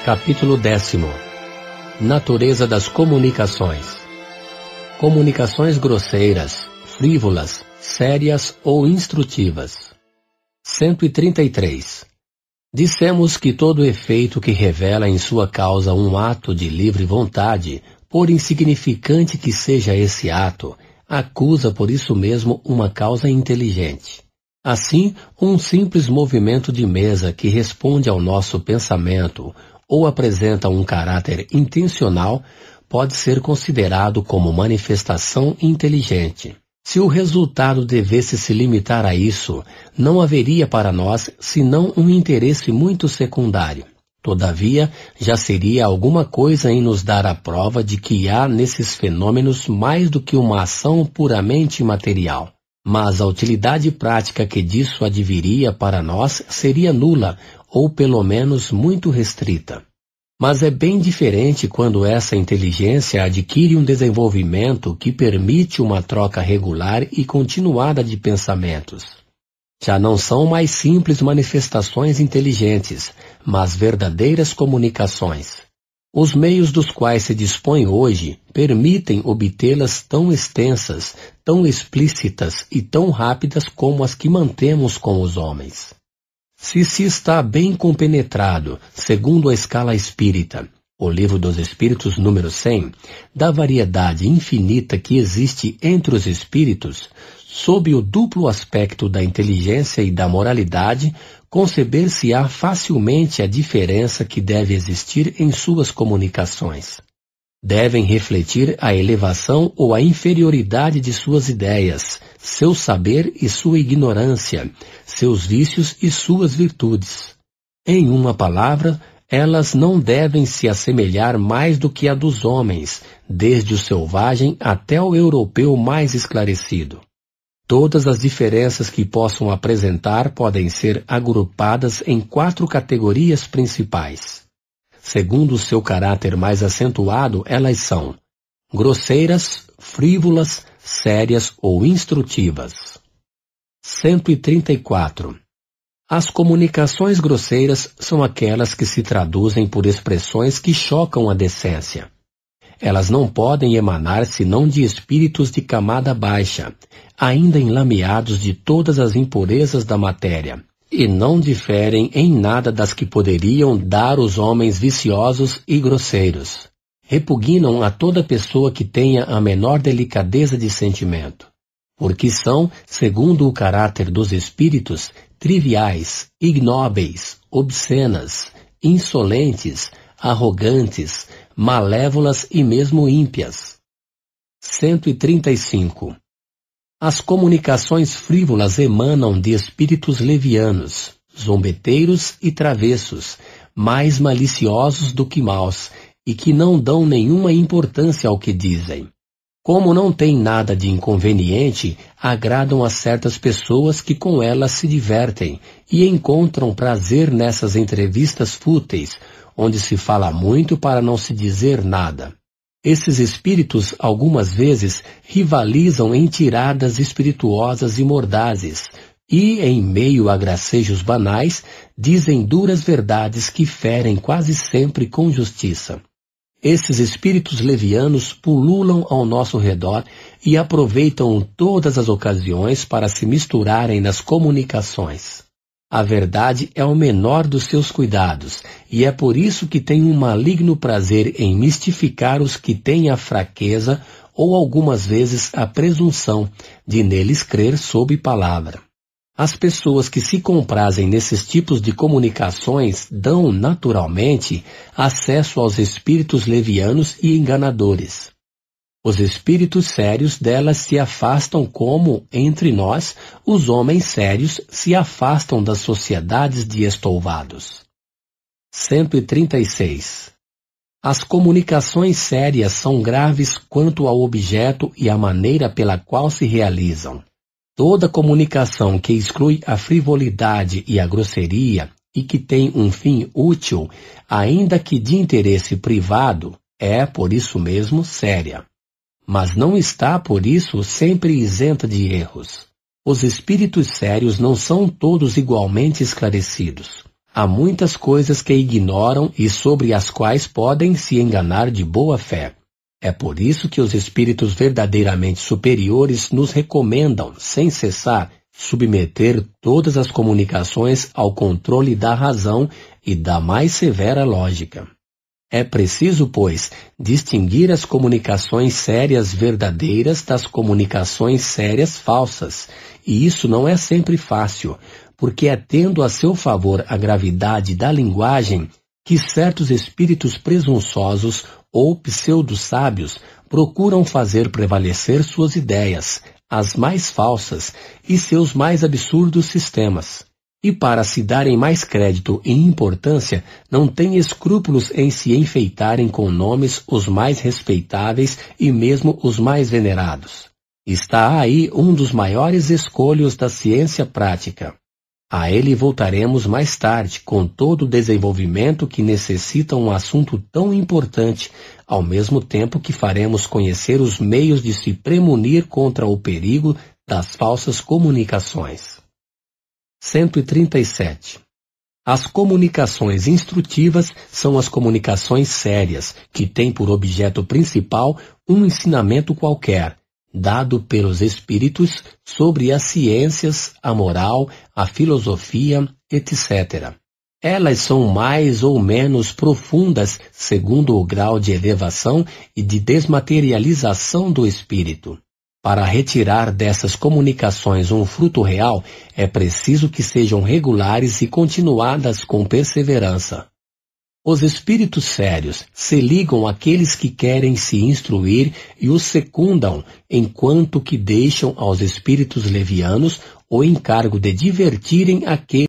Capítulo 10. Natureza das comunicações. Comunicações grosseiras, frívolas, sérias ou instrutivas. 133. Dissemos que todo efeito que revela em sua causa um ato de livre vontade, por insignificante que seja esse ato, acusa por isso mesmo uma causa inteligente. Assim, um simples movimento de mesa que responde ao nosso pensamento ou apresenta um caráter intencional pode ser considerado como manifestação inteligente. Se o resultado devesse se limitar a isso, não haveria para nós senão um interesse muito secundário. Todavia, já seria alguma coisa em nos dar a prova de que há nesses fenômenos mais do que uma ação puramente material. Mas a utilidade prática que disso adviria para nós seria nula, ou pelo menos muito restrita. Mas é bem diferente quando essa inteligência adquire um desenvolvimento que permite uma troca regular e continuada de pensamentos. Já não são mais simples manifestações inteligentes, mas verdadeiras comunicações. Os meios dos quais se dispõe hoje permitem obtê-las tão extensas, tão explícitas e tão rápidas como as que mantemos com os homens. Se está bem compenetrado, segundo a escala espírita, o Livro dos Espíritos número 100, da variedade infinita que existe entre os espíritos, sob o duplo aspecto da inteligência e da moralidade, conceber-se-á facilmente a diferença que deve existir em suas comunicações. Devem refletir a elevação ou a inferioridade de suas ideias, seu saber e sua ignorância, seus vícios e suas virtudes. Em uma palavra, elas não devem se assemelhar mais do que a dos homens, desde o selvagem até o europeu mais esclarecido. Todas as diferenças que possam apresentar podem ser agrupadas em 4 categorias principais. Segundo o seu caráter mais acentuado, elas são grosseiras, frívolas, sérias ou instrutivas. 134. As comunicações grosseiras são aquelas que se traduzem por expressões que chocam a decência. Elas não podem emanar senão de espíritos de camada baixa, ainda enlameados de todas as impurezas da matéria, e não diferem em nada das que poderiam dar os homens viciosos e grosseiros. Repugnam a toda pessoa que tenha a menor delicadeza de sentimento, porque são, segundo o caráter dos espíritos, triviais, ignóbeis, obscenas, insolentes, arrogantes, malévolas e mesmo ímpias. 135. As comunicações frívolas emanam de espíritos levianos, zombeteiros e travessos, mais maliciosos do que maus, e que não dão nenhuma importância ao que dizem. Como não tem nada de inconveniente, agradam a certas pessoas que com elas se divertem e encontram prazer nessas entrevistas fúteis, onde se fala muito para não se dizer nada. Esses espíritos, algumas vezes, rivalizam em tiradas espirituosas e mordazes, e, em meio a gracejos banais, dizem duras verdades que ferem quase sempre com justiça. Esses espíritos levianos pululam ao nosso redor e aproveitam todas as ocasiões para se misturarem nas comunicações. A verdade é o menor dos seus cuidados, e é por isso que tem um maligno prazer em mistificar os que têm a fraqueza ou algumas vezes a presunção de neles crer sob palavra. As pessoas que se comprazem nesses tipos de comunicações dão, naturalmente, acesso aos espíritos levianos e enganadores. Os espíritos sérios delas se afastam como, entre nós, os homens sérios se afastam das sociedades de estouvados. 136. As comunicações sérias são graves quanto ao objeto e à maneira pela qual se realizam. Toda comunicação que exclui a frivolidade e a grosseria e que tem um fim útil, ainda que de interesse privado, é, por isso mesmo, séria. Mas não está, por isso, sempre isenta de erros. Os espíritos sérios não são todos igualmente esclarecidos. Há muitas coisas que ignoram e sobre as quais podem se enganar de boa fé. É por isso que os espíritos verdadeiramente superiores nos recomendam, sem cessar, submeter todas as comunicações ao controle da razão e da mais severa lógica. É preciso, pois, distinguir as comunicações sérias verdadeiras das comunicações sérias falsas, e isso não é sempre fácil, porque é tendo a seu favor a gravidade da linguagem que certos espíritos presunçosos ou pseudo-sábios procuram fazer prevalecer suas ideias, as mais falsas e seus mais absurdos sistemas. E para se darem mais crédito e importância, não têm escrúpulos em se enfeitarem com nomes os mais respeitáveis e mesmo os mais venerados. Está aí um dos maiores escolhos da ciência prática. A ele voltaremos mais tarde, com todo o desenvolvimento que necessita um assunto tão importante, ao mesmo tempo que faremos conhecer os meios de se premunir contra o perigo das falsas comunicações. 137. As comunicações instrutivas são as comunicações sérias, que têm por objeto principal um ensinamento qualquer, dado pelos espíritos sobre as ciências, a moral, a filosofia, etc. Elas são mais ou menos profundas segundo o grau de elevação e de desmaterialização do espírito. Para retirar dessas comunicações um fruto real, é preciso que sejam regulares e continuadas com perseverança. Os espíritos sérios se ligam àqueles que querem se instruir e os secundam, enquanto que deixam aos espíritos levianos o encargo de divertirem aqueles